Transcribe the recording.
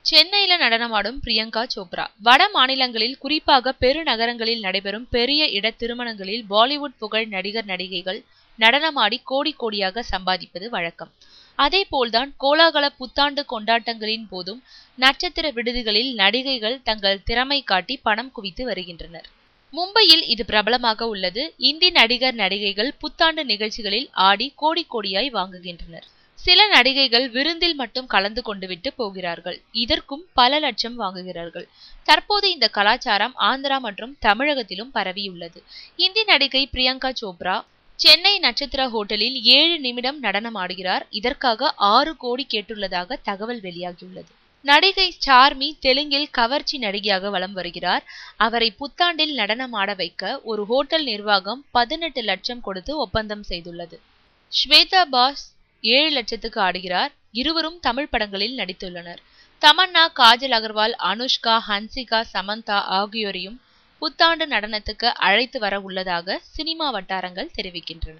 சென்னையில நடனமாடும் பிரியங்கா சோப்ரா. வட மாநிலங்களில் குறிப்பாக பெருநகரங்களில் நடைபெறும் பெரிய இட திருமணங்களில் பாலிவுட் புகழ் நடிகர் நடிகைகள் நடனமாடி கோடி கோடியாக சம்பாதிப்பது வழக்கம். அதே போல்தான் கோலாகல புத்தாண்டு கொண்டாட்டங்களின் போதும் நட்சத்திர விடுதிகளில் நடிகைகள் தங்கள் திறமை காட்டி பணம் குவித்து வருகின்றனர். மும்பையில் இது பிரபலமாக உள்ளது. இந்தி நடிகர் நடிகைகள் புத்தாண்டு நிகழ்ச்சிகளில் ஆடி கோடி கோடியாய் வாங்குகின்றனர். சில நடிகைகள் விருந்தில் மட்டும் கலந்து கொண்டு விட்டு போகிறார்கள். இதற்கும் பல லட்சம் வாங்குகிறார்கள். தற்போது இந்த கலாச்சாரம் ஆந்திரா மற்றும் தமிழகத்திலும் பரவியுள்ளது. இந்தி நடிகை பிரியங்கா சோப்ரா சென்னை நட்சத்திர ஹோட்டலில் 7 நிமிடம் நடனம் ஆடுகிறார். இதற்காக 6 கோடி கேட்டுள்ளதாக தகவல் வெளியாகியுள்ளது. நடிகை சார்மி தெலுங்கில் கவர்ச்சி நடிகையாக வலம் வருகிறார். அவரை புத்தாண்டில் நடனம் ஆட வைக்க ஒரு ஹோட்டல் நிர்வாகம் 18 லட்சம் கொடுத்து ஒப்பந்தம் செய்துள்ளது. ஸ்வேதா பாஸ் 7 லட்சத்துக்கு ஆடுகிறார். இருவரும் தமிழ் படங்களில் நடித்துள்ளனர். தமன்னா, காஜல் அகர்வால், அனுஷ்கா, ஹன்சிகா, சமந்தா ஆகியோரையும் புத்தாண்டு நடனத்துக்கு அழைத்து வர உள்ளதாக சினிமா வட்டாரங்கள் தெரிவிக்கின்றன.